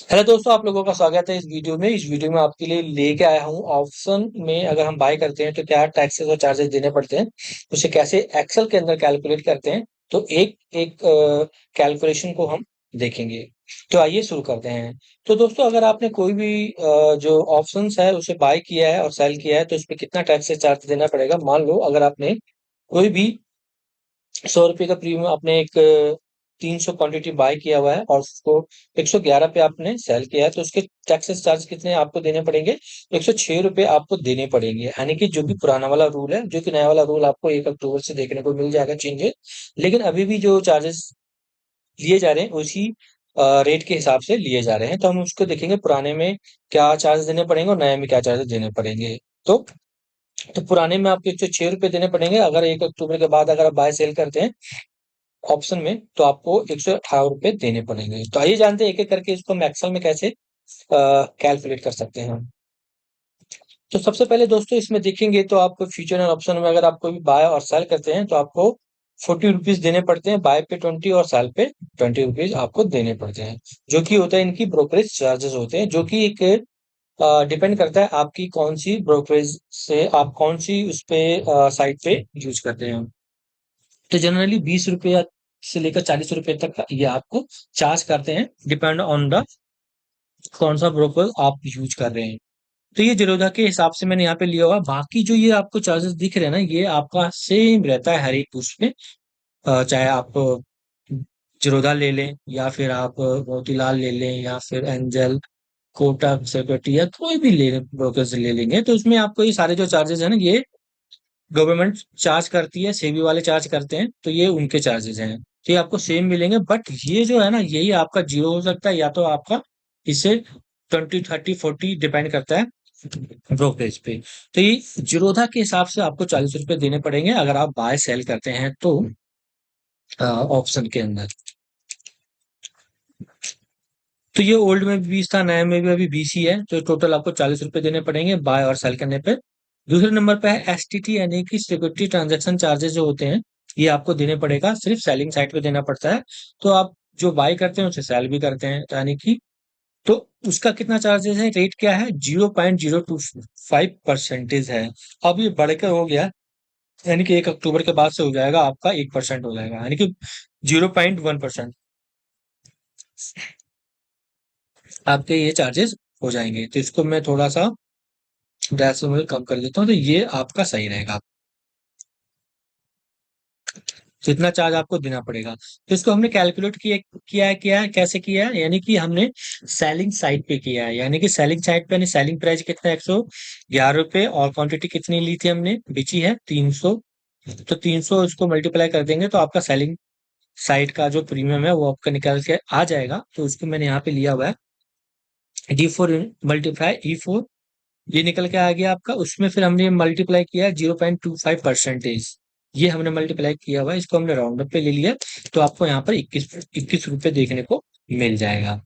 Hello दोस्तों, आप लोगों का स्वागत है इस वीडियो में। इस वीडियो में आपके लिए लेके आया हूँ ऑप्शन में अगर हम बाय करते हैं तो क्या टैक्सेस और चार्जेस देने पड़ते हैं, उसे कैसे एक्सेल के अंदर कैलकुलेट करते हैं। तो एक एक कैलकुलेशन को हम देखेंगे। तो आइए शुरू करते हैं। तो दोस्तों, अगर आपने कोई भी जो ऑप्शंस है उसे बाय किया है और सेल किया है तो उसमें कितना टैक्सेस चार्ज देना पड़ेगा। मान लो अगर आपने कोई भी 100 रुपए का प्रीमियम आपने एक 300 क्वांटिटी बाय किया हुआ है और उसको 111 पे आपने सेल किया है, तो उसके टैक्सेस चार्ज कितने आपको देने पड़ेंगे? 106 रुपए आपको देने पड़ेंगे। यानी कि जो भी पुराना वाला रूल है, जो कि नया वाला रूल आपको 1 अक्टूबर से देखने को मिल जाएगा चेंजेस। लेकिन अभी भी जो चार्जेस लिए जा रहे हैं उसी रेट के हिसाब से लिए जा रहे हैं। तो हम उसको देखेंगे पुराने में क्या चार्ज देने पड़ेंगे और नए में क्या चार्जेस देने पड़ेंगे। तो पुराने में आपको 106 रुपए देने पड़ेंगे। अगर 1 अक्टूबर के बाद अगर आप बाय सेल करते हैं ऑप्शन में, तो आपको 118 रुपए देने पड़ेंगे। तो आइए जानते हैं एक-एक करके इसको हम एक्सेल में कैसे कैलकुलेट कर सकते हैं हम। तो सबसे पहले दोस्तों इसमें देखेंगे तो आपको फ्यूचर एंड ऑप्शन में अगर आप कोई भी बाय और सेल करते हैं तो आपको 40 रुपीज़ देने पड़ते हैं, बाय पे 20 और सेल पे 20 रुपीज़ आपको देने पड़ते हैं, जो कि होता है इनकी ब्रोकरेज चार्जेस होते हैं, जो कि एक डिपेंड करता है आपकी कौन-सी ब्रोकरेज से आप कौन-सी उसपे साइट पे यूज़ करते हैं। तो जनरली 20 रुपया से लेकर 40 रुपए तक का ये आपको चार्ज करते हैं, डिपेंड ऑन द कौन सा ब्रोकर आप यूज कर रहे हैं। तो ये ज़ीरोधा के हिसाब से मैंने यहाँ पे लिया हुआ है। बाकी जो ये आपको चार्जेस दिख रहे हैं ना, ये आपका सेम रहता है हर एक उसमें। चाहे आप ज़ीरोधा ले लें या फिर आप मोतीलाल ले लें या फिर एंजल, कोटक सिक्योरिटी या कोई भी ले ब्रोकर से ले लेंगे, तो उसमें आपको ये सारे जो चार्जेस है ना, ये गवर्नमेंट चार्ज करती है, सेबी वाले चार्ज करते हैं, तो ये उनके चार्जेस हैं। तो ये आपको सेम मिलेंगे, बट ये जो है ना, यही आपका जीरो हो सकता है या तो आपका इससे 20, 30, 40 डिपेंड करता है ब्रोकरेज पे। तो ये जीरोधा के हिसाब से आपको 40 रुपए देने पड़ेंगे अगर आप बाय सेल करते हैं तो ऑप्शन के अंदर। तो ये ओल्ड में भी 20 था, नए में भी अभी 20 ही है, तो टोटल आपको 40 रुपए देने पड़ेंगे बाय और सेल करने पे। दूसरे नंबर पे है एसटीटी, यानी कि सिक्योरिटी ट्रांजैक्शन चार्जेस जो होते हैं, ये आपको देने पड़ेगा, सिर्फ सेलिंग साइड पे देना पड़ता है। तो आप जो बाय करते हैं उसे सेल भी करते हैं, यानी कि तो उसका कितना चार्जेस है, रेट क्या है? 0.025% है। अब ये बढ़कर हो गया, यानी कि 1 अक्टूबर के बाद से हो जाएगा आपका 1% हो जाएगा, यानी कि 0.1% आपके ये चार्जेस हो जाएंगे। तो इसको मैं थोड़ा सा डेसिमल कम कर देता हूँ, तो ये आपका सही रहेगा। तो इतना चार्ज आपको देना पड़ेगा। तो इसको हमने कैलकुलेट किया है, कैसे किया है? यानी कि हमने सेलिंग साइड पे किया है, यानी कि सेलिंग साइड पे सेलिंग प्राइस कितना है? 111 रुपए, और क्वांटिटी कितनी ली थी हमने? बिची है 300। तो 300 इसको मल्टीप्लाई कर देंगे तो आपका सेलिंग साइड का जो प्रीमियम है वो आपका निकल के आ जाएगा। तो उसको मैंने यहाँ पे लिया हुआ है, D4 मल्टीप्लाई E4, ये निकल के आ गया आपका। उसमें फिर हमने मल्टीप्लाई किया है 0.25%, ये हमने मल्टीप्लाई किया हुआ है, इसको हमने राउंड अप पे ले लिया। तो आपको यहाँ पर 21 रुपए देखने को मिल जाएगा।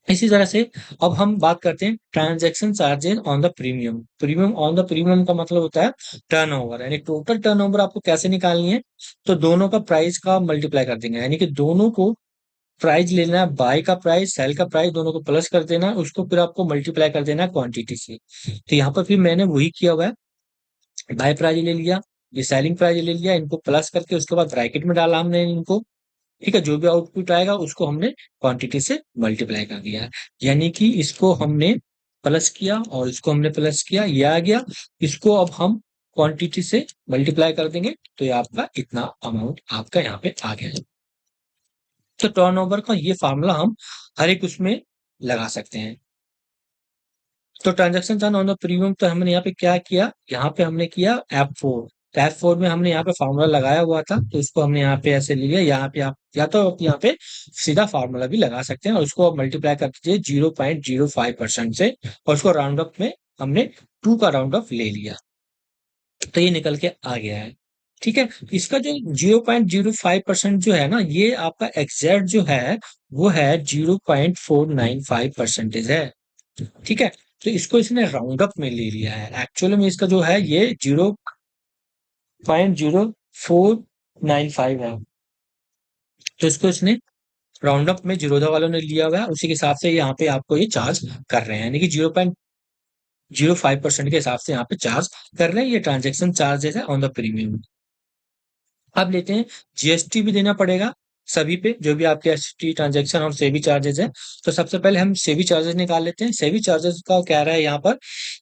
इसी तरह से अब हम बात करते हैं transaction charges on the premium. Premium on the premium का मतलब होता है टर्नओवर, यानी टोटल टर्नओवर आपको कैसे निकालनी है? तो दोनों का प्राइस का मल्टीप्लाई कर देंगे, यानी कि दोनों को प्राइस लेना है, बाय का प्राइस, सेल का प्राइस, दोनों को प्लस कर देना है, उसको फिर आपको मल्टीप्लाई कर देना है क्वांटिटी से। तो यहाँ पर फिर मैंने वही किया हुआ है, बाय प्राइस ले लिया, ये सेलिंग प्राइस ले लिया, इनको प्लस करके उसके बाद ब्रैकेट में डाला हमने इनको। ठीक है, जो भी आउटपुट आएगा उसको हमने क्वांटिटी से मल्टीप्लाई कर दिया है। यानी कि इसको हमने प्लस किया और इसको हमने प्लस किया, ये आ गया। इसको अब हम क्वांटिटी से मल्टीप्लाई कर देंगे तो ये आपका इतना अमाउंट आपका यहाँ पे आ गया है। तो टर्नओवर का ये फार्मूला हम हर एक उसमें लगा सकते हैं। तो transaction turn on the premium, तो हमने यहाँ पे क्या किया? यहाँ पे हमने किया F4। तो F4 में हमने यहाँ पे फार्मूला लगाया हुआ था, तो इसको हमने यहाँ पे ऐसे लिया। यहाँ पे आप या तो आप यहाँ पे सीधा फार्मूला भी लगा सकते हैं और उसको आप मल्टीप्लाई कर दीजिए 0.05% से, और उसको राउंड अप में हमने 2 का राउंड अप ले लिया, तो ये निकल के आ गया है। ठीक है, इसका जो 0.05% जो है ना, ये आपका एग्जैक्ट जो है वो है 0.495% है। ठीक है, तो इसको इसने राउंड अप में ले लिया है। एक्चुअल में इसका जो है ये 0.0495 है, तो इसको इसने राउंड अप में जीरोधा वालों ने लिया हुआ है, उसी के हिसाब से यहाँ पे आपको ये चार्ज कर रहे हैं, यानी कि 0.05% के हिसाब से यहाँ पे चार्ज कर रहे हैं। ये ट्रांजेक्शन चार्जेस है ऑन द प्रीमियम। अब लेते हैं, जीएसटी भी देना पड़ेगा सभी पे, जो भी आपके एसटी ट्रांजेक्शन और सेवी चार्जेस है। तो सबसे पहले हम सेवी चार्जेस निकाल लेते हैं। सेवी चार्जेस का कह रहा है यहाँ पर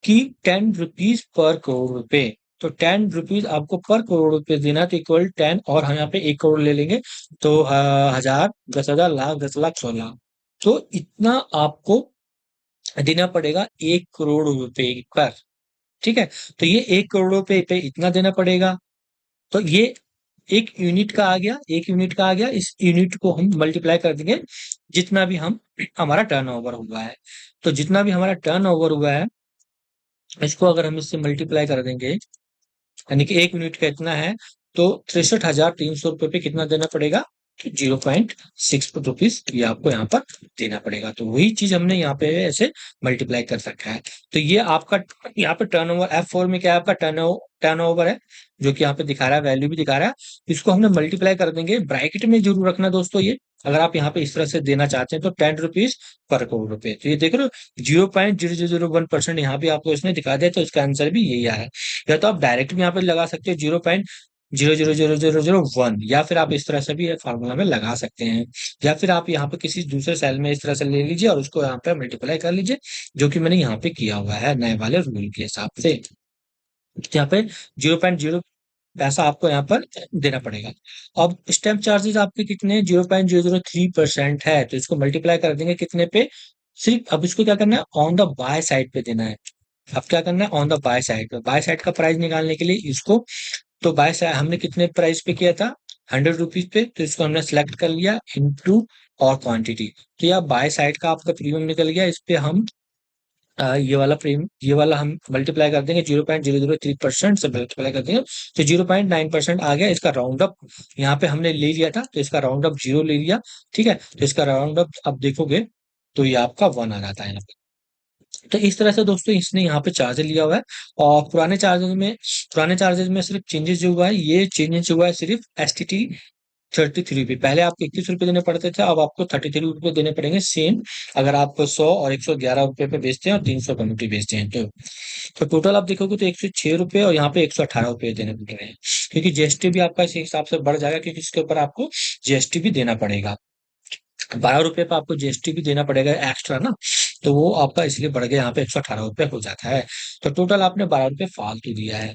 कि 10 रुपीज पर करोड़ रुपए। तो 10 रुपीज आपको पर करोड़ रुपए देना, तो इक्वल 10, और हम यहाँ पे 1 करोड़ ले लेंगे, तो 1000, 10,000, लाख, 10 लाख, 100 लाख। तो इतना आपको देना पड़ेगा 1 करोड़ रुपए पर। ठीक है, तो ये 1 करोड़ रुपए पे इतना देना पड़ेगा। तो ये एक यूनिट का आ गया, एक यूनिट का आ गया। इस यूनिट को हम मल्टीप्लाई कर देंगे जितना भी हम हमारा टर्नओवर हुआ है। तो जितना भी हमारा टर्नओवर हुआ है, इसको अगर हम इससे मल्टीप्लाई कर देंगे, यानी कि एक यूनिट का इतना है, तो 63,300 रुपये पे कितना देना पड़ेगा? 0.6 रुपीज ये आपको यहाँ पर देना पड़ेगा। तो वही चीज हमने यहाँ पे ऐसे मल्टीप्लाई कर रखा है। तो ये आपका यहाँ पे टर्नओवर F4 में क्या है, आपका टर्नओवर है, जो कि यहाँ पे दिखा रहा है, वैल्यू भी दिखा रहा है। इसको हमने मल्टीप्लाई कर देंगे। ब्रैकेट में जरूर रखना दोस्तों, ये अगर आप यहाँ पे इस तरह से देना चाहते हैं तो 10 रुपीज पर करोड़ रुपए। तो ये देख रहे हो 0.0001% यहाँ पे आपको इसने दिखा दिया, तो इसका आंसर भी यही आया है। या तो आप डायरेक्ट भी यहाँ पे लगा सकते हो 0.000001, या फिर आप इस तरह से भी फार्मूला में लगा सकते हैं, या फिर आप यहाँ पे किसी दूसरे सेल में इस तरह से ले लीजिए और उसको यहाँ पे मल्टीप्लाई कर लीजिए, जो कि मैंने यहाँ पे किया हुआ है नए वाले रूल के हिसाब से। यहाँ पे 0.0 पैसा आपको यहाँ पर देना पड़ेगा। अब स्टैम्प चार्जेस आपके कितने? 0.003% है, तो इसको मल्टीप्लाई कर देंगे कितने पे? सिर्फ अब इसको क्या करना है, ऑन द बाय साइड पे देना है। अब क्या करना है, ऑन द बाय साइड पे, बाय साइड का प्राइस निकालने के लिए इसको, तो बाय साइड हमने कितने प्राइस पे किया था? 100 रुपीज पे, तो इसको हमने सेलेक्ट कर लिया इनटू और क्वांटिटी। तो यह बाय साइड का आपका प्रीमियम निकल गया। इस पे हम ये वाला हम मल्टीप्लाई कर देंगे 0.003% से मल्टीप्लाई कर देंगे, तो 0.9% आ गया। इसका राउंड अप यहाँ पे हमने ले लिया था, तो इसका राउंड अप 0 ले लिया। ठीक है, तो इसका राउंड अप अब देखोगे तो ये आपका 1 आ जाता है यहाँ पे। तो इस तरह से दोस्तों इसने यहाँ पे चार्जेस लिया हुआ है। और पुराने चार्जेस में सिर्फ चेंजेस जो हुआ है, ये चेंजेस हुआ है सिर्फ STT 33 रुपये। पहले आपको 31 रुपये देने पड़ते थे, अब आपको 33 रुपये देने पड़ेंगे सेम, अगर आप 100 और 111 रुपये पे बेचते हैं और 300 कम्युनिटी बेचते हैं तो टोटल आप देखोगे तो 106 रुपये और यहाँ पे 118 रुपये देने पड़ रहे हैं, क्योंकि जीएसटी भी आपका इसी हिसाब से बढ़ जाएगा, क्योंकि इसके ऊपर आपको जीएसटी भी देना पड़ेगा। 12 रुपये पे आपको जीएसटी भी देना पड़ेगा एक्स्ट्रा ना, तो वो आपका इसलिए बढ़ गया, यहाँ पे 118 रुपये हो जाता है। तो टोटल आपने 12 रुपये फालतू दिया है।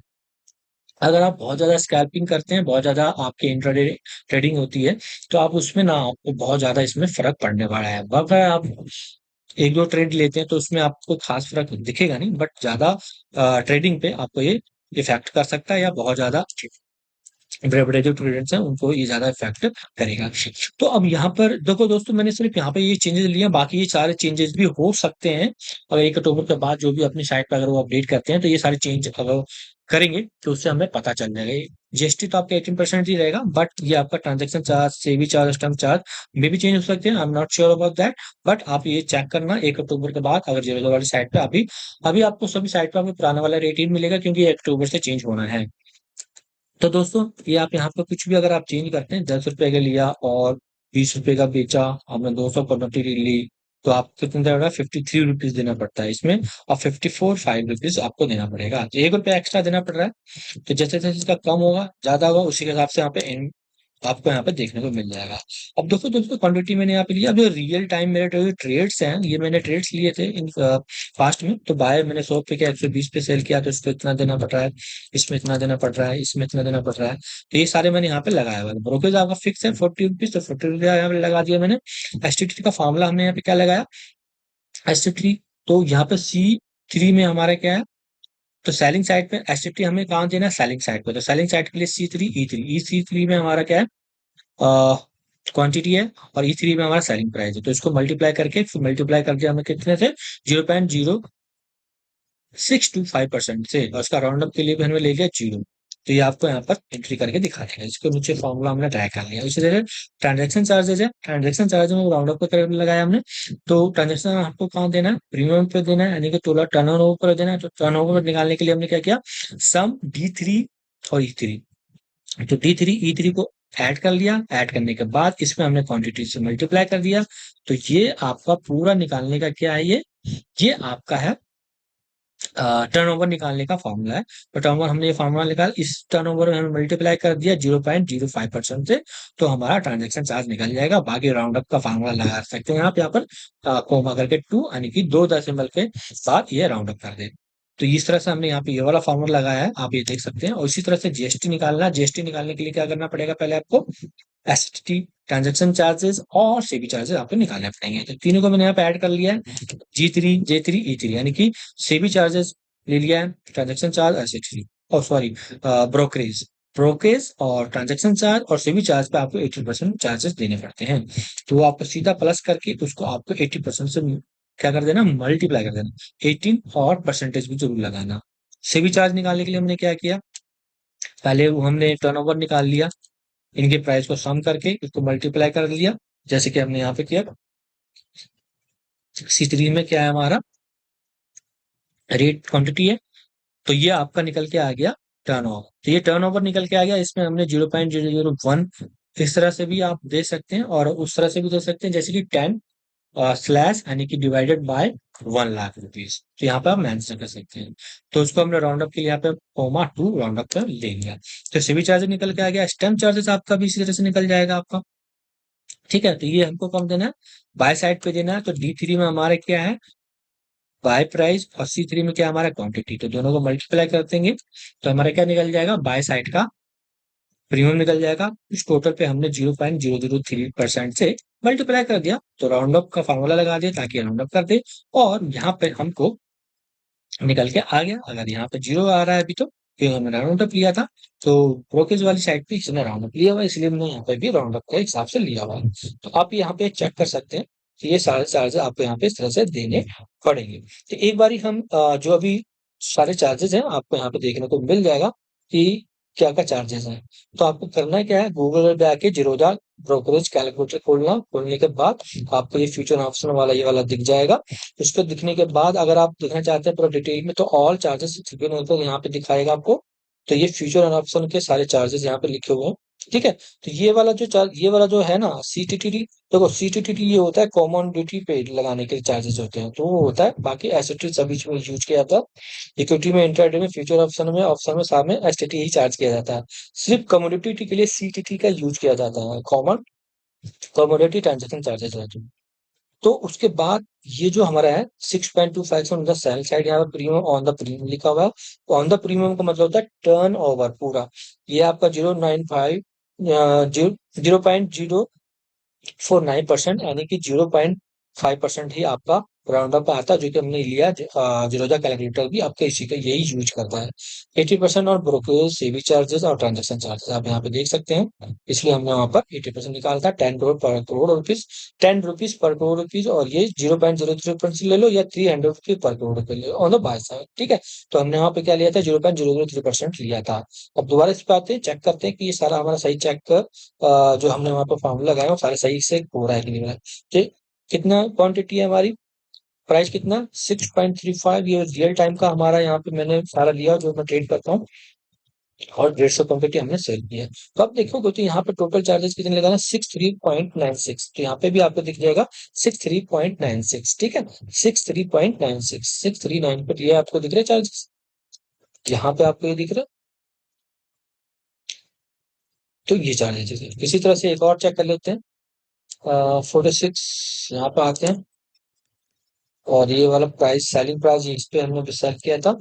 अगर आप बहुत ज़्यादा स्कैल्पिंग करते हैं, बहुत ज़्यादा आपकी इंट्राडे ट्रेडिंग होती है, तो आप उसमें ना आपको बहुत ज़्यादा इसमें फ़र्क पड़ने वाला है। अगर आप 1-2 ट्रेड लेते हैं तो उसमें आपको ख़ास फ़र्क दिखेगा नहीं, बट ज़्यादा ट्रेडिंग पे आपको ये इफ़ेक्ट कर सकता है, या बहुत ज़्यादा बड़े-बड़े जो ट्रेडर्स हैं उनको ये ज़्यादा इफ़ेक्ट करेगा। तो अब यहाँ पर देखो दोस्तों, मैंने सिर्फ़ यहाँ पे ये चेंजेज़ लिए हैं, बाकी ये सारे चेंजेज़ भी हो सकते हैं। अगर 1 अक्टूबर के बाद जो भी अपनी साइट पे अगर वो अपडेट करते हैं, तो ये सारे चेंज अगर करेंगे, तो उससे हमें पता चल जाएगा। ये जीएसटी तो आपका 18% ही रहेगा, बट ये आपका ट्रांज़ैक्शन चार्ज, सेवी चार्ज, स्टैम्प चार्ज में भी चेंज हो सकते हैं। I am not sure about that, but आप ये चेक करना 1 अक्टूबर के बाद, अगर ज़ीरो वाली साइट पे अभी अभी आपको सभी साइट पे आपको पुराना वाला रेट ही मिलेगा, क्योंकि 1 अक्टूबर से चेंज होना है। तो दोस्तों ये आप यहाँ पे कुछ भी अगर आप चेंज करते हैं, 10 रुपए का लिया और 20 रुपए का बेचा, आपने 200 क्वांटिटी ली, तो आपको कितना देना पड़ेगा? 53 रुपीज देना पड़ता है इसमें, और 54 5 रुपीज आपको देना पड़ेगा। तो 1 रुपया एक्स्ट्रा देना पड़ रहा है। तो जैसे जैसे इसका कम होगा, ज्यादा होगा, उसी के हिसाब से यहाँ पे आपको यहाँ पे देखने को मिल जाएगा। अब दोस्तों दोस्तों क्वांटिटी मैंने यहाँ पे लिया। अब जो रियल टाइम मेरे जो ट्रेड्स हैं, ये मैंने ट्रेड्स लिए थे इन फास्ट में। तो बाय मैंने 100 पे क्या 120 पे सेल किया, तो इसको इतना देना पड़ रहा है, इसमें इतना देना पड़ रहा है, इसमें इतना देना पड़ रहा है। तो ये सारे मैंने यहाँ पे लगाया हुआ है। ब्रोकरेज आपका फिक्स है 40 रुपीज, तो 40 रुपया यहाँ पे लगा दिया मैंने। एसटीटी का फॉर्मूला हमने यहाँ पे क्या लगाया? एसटीटी, तो यहाँ पे C3 में हमारा क्या है, तो सेलिंग साइड पे एसटीटी हमें कहाँ देना है? सेलिंग साइड पे। तो सेलिंग साइड के लिए C3 में हमारा क्या है, क्वांटिटी है, और E3 में हमारा सेलिंग प्राइस है। तो इसको मल्टीप्लाई करके, फिर मल्टीप्लाई करके हमें कितने से 0.0625% से, और उसका राउंड अप के लिए भी हमने ले लिया 0। तो ये आपको यहाँ पर एंट्री करके दिखा देगा। इसके नीचे फॉर्मूला हमने ट्राई कर लिया। इसी तरह ट्रांजेक्शन चार्जेस है, ट्रांजेक्शन चार्ज में राउंड अप कर लगाया हमने। तो ट्रांजेक्शन आपको कहाँ देना है? प्रीमियम पे देना है, यानी कि टोटल टर्नओवर पर देना है। तो टर्नओवर निकालने के लिए हमने क्या किया, सम D3 और E3। तो D3 E3 को ऐड कर लिया, ऐड करने के बाद इसमें हमने क्वांटिटी से मल्टीप्लाई कर दिया। तो ये आपका पूरा निकालने का क्या है, ये आपका है टर्नओवर निकालने का फॉर्मूला है। तो टर्नओवर हमने ये फॉर्मूला निकाल, इस टर्नओवर में हमने मल्टीप्लाई कर दिया 0.05% से, तो हमारा ट्रांजैक्शन चार्ज निकल जाएगा। बाकी राउंड अप का फॉर्मूला लगा सकते हैं आप यहाँ पर, कोमा करके 2 यानी कि 2 डेसिमल के साथ ये राउंड अप कर दे। तो इस तरह से हमने यहाँ पे ये वाला फॉर्मूला लगाया है, आप ये देख सकते हैं। और इसी तरह से जीएसटी निकालना है। जीएसटी निकालने के लिए क्या करना पड़ेगा, पहले आपको एसटी ट्रांजैक्शन चार्जेस और सेबी चार्जेस आपको निकालने पड़ेंगे। तो तीनों को मैंने यहाँ पे ऐड कर लिया है, G3 यानी कि सेबी चार्जेस ले लिया है, ट्रांजैक्शन चार्ज एसटी और सॉरी ब्रोकरेज ब्रोकरेज और ट्रांजैक्शन चार्ज और सेबी चार्ज पे आपको 80% चार्जेस देने पड़ते हैं। तो वो आपको सीधा प्लस करके उसको आपको 80% से क्या कर देना, मल्टीप्लाई कर देना। 18 और परसेंटेज भी जरूर लगाना। सेबी चार्ज निकालने के लिए हमने क्या किया, पहले वो हमने टर्नओवर निकाल लिया, इनके प्राइस को सम करके इसको मल्टीप्लाई कर लिया, जैसे कि हमने यहाँ पे किया। C3 में क्या है हमारा रेट क्वांटिटी है, तो ये आपका निकल के आ गया टर्नओवर। तो ये टर्नओवर निकल के आ गया, इसमें हमने 0.001 इस तरह से भी आप दे सकते हैं और उस तरह से भी दे सकते हैं, जैसे कि 10 स्लैश यानी कि डिवाइडेड बाय 1 लाख रुपीज, तो यहाँ पे आप मेंशन कर सकते हैं। तो उसको हमने राउंड अप के लिए यहाँ पे कोमा 2 राउंड अप कर ले लिया। तो सेवी चार्जेस निकल के आ गया, स्टैम्प चार्जेस आपका भी इसी तरह से निकल जाएगा आपका। ठीक है, तो ये हमको कम देना है, बाय साइड पे देना है। तो D3 में हमारा क्या है, बाय प्राइस, और C3 में क्या हमारा क्वांटिटी। तो दोनों को मल्टीप्लाई कर देंगे तो हमारा क्या निकल जाएगा, बाय साइड का प्रीमियम निकल जाएगा। इस टोटल पे हमने 0.003% से मल्टीप्लाई कर दिया, तो राउंड अप का फॉर्मूला लगा दिया ताकि राउंड अप कर दे। और यहाँ पे हमको निकल के आ गया, अगर यहाँ पे 0 आ रहा है अभी तो क्योंकि हमने राउंड अप लिया था, तो ब्रोकेज वाली साइड पे इसने राउंड अप लिया हुआ है, इसलिए हमने यहाँ पे भी राउंड अप के हिसाब से लिया हुआ है। तो आप यहाँ पे चेक कर सकते हैं कि ये सारे चार्जेस आपको यहाँ पे इस तरह से देने पड़ेंगे। तो एक बारी हम जो अभी सारे चार्जेस हैं आपको यहाँ पे देखने को मिल जाएगा कि क्या क्या चार्जेस हैं। तो आपको करना क्या है, गूगल पे आके जीरोधा ब्रोकरेज कैलकुलेटर खोलना, खोलने के बाद आपको ये फ्यूचर ऑप्शन वाला ये वाला दिख जाएगा। उसको दिखने के बाद अगर आप देखना चाहते हैं पूरा डिटेल में, तो ऑल चार्जेस यहाँ पे दिखाएगा आपको। तो ये फ्यूचर एंड ऑप्शन के सारे चार्जेस यहाँ पे लिखे हुए हैं। ठीक है, तो ये वाला जो चार्ज, ये वाला जो है ना CTTD, देखो CTTD ये होता है कॉमन ड्यूटी पे लगाने के चार्जेस होते हैं, तो वो होता है। बाकी एसटीटी सभी में यूज किया जाता है, इक्विटी में, इंट्राडे में, फ्यूचर ऑप्शन में साथ में एसटीटी ही चार्ज किया जाता है। सिर्फ कमोडिटी के लिए सीटीटी का यूज किया जाता है, कॉमन कमोडिटी ट्रांजेक्शन चार्जेस रहते हैं। तो उसके बाद ये जो हमारा है 6.25 ऑन द सेल साइड, यहाँ पर प्रीमियम ऑन द प्रीमियम लिखा हुआ है। ऑन द प्रीमियम का मतलब होता है टर्न ओवर पूरा, ये आपका 0.09% यानी कि 0.5% ही आपका राउंड अप आता है, जो कि हमने लिया। जीरोधा कैलकुलेटर भी आपके इसी का यही यूज करता है। 80% और ब्रोकरेज सेवी चार्जेस और ट्रांजेक्शन चार्जेस आप यहाँ पे देख सकते हैं, इसलिए हमने वहां पर 80% निकालता है। 10 करोड़ पर crore rupees, 10 rupees per crore rupees, और ये 0.03% ले लो या 300 रुपीज पर करोड़ रुपए ले लो ऑन द बाय साइड। ठीक है, तो हमने वहां पे क्या लिया था, 0.003% लिया था। अब दोबारा इस पे आते हैं, चेक करते हैं कि ये सारा हमारा सही चेक कर, जो हमने वहां पर फॉर्मूला लगाया वो सारे सही से हो रहा है कि नहीं हो रहा है। ठीक, कितना क्वांटिटी है हमारी, प्राइस कितना 6.35, ये रियल टाइम का हमारा यहाँ पे मैंने सारा लिया जो मैं ट्रेड करता हूँ, और 150 क्वांटिटी हमने सेल किया है। तो आप देखोगे तो यहाँ पे टोटल चार्जेस कितने लगाना, 63.96। तो यहाँ पे भी आपको दिख जाएगा 63.96। ठीक है, 63.96, 639 पर ये आपको दिख रहे चार्जेस, यहाँ पे आपको ये दिख रहा है। तो ये चार्जेस है। इसी तरह से एक और चेक कर लेते हैं, 46 यहाँ पे आते हैं, और ये वाला प्राइस सेलिंग प्राइस इस पे हमने सेल किया था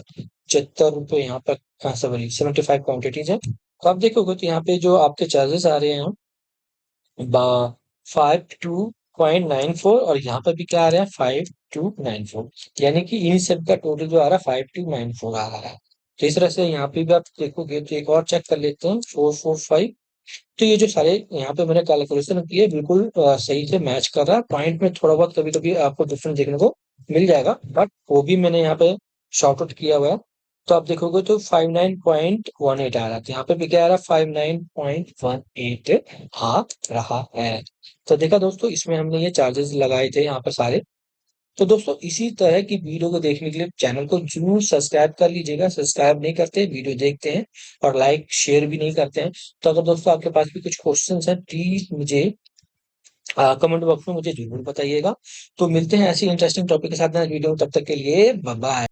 75 रुपए, यहाँ पर सॉरी 75 क्वांटिटीज है। तो आप देखोगे तो यहाँ पे जो आपके चार्जेस आ रहे हैं 52.94, और यहाँ पर भी क्या आ रहा है 5294, यानी कि इन सब का टोटल जो आ रहा है 5294 आ रहा है। तो इस तरह से यहाँ पे भी आप देखोगे तो एक और चेक कर लेते हैं 445। तो ये जो सारे यहाँ पे मैंने कैलकुलेशन की है बिल्कुल सही से मैच कर रहा है। पॉइंट में थोड़ा बहुत कभी कभी आपको डिफरेंस देखने को मिल जाएगा, बट वो भी मैंने यहाँ पे शॉर्ट आउट किया हुआ है। तो आप देखोगे तो 59.18 आ रहा है, तो यहाँ पे भी क्या आ रहा है 59.18 आ रहा है। तो देखा दोस्तों, इसमें हमने ये चार्जेस लगाए थे यहाँ पर सारे, तो दोस्तों इसी तरह की वीडियो को देखने के लिए चैनल को जरूर सब्सक्राइब कर लीजिएगा। सब्सक्राइब नहीं करते, वीडियो देखते हैं और लाइक शेयर भी नहीं करते हैं। तो अगर दोस्तों आपके पास भी कुछ क्वेश्चंस हैं, प्लीज मुझे कमेंट बॉक्स में मुझे जरूर बताइएगा। तो मिलते हैं ऐसी इंटरेस्टिंग टॉपिक के साथ नेक्स्ट वीडियो में, तब तक के लिए बाय बाय।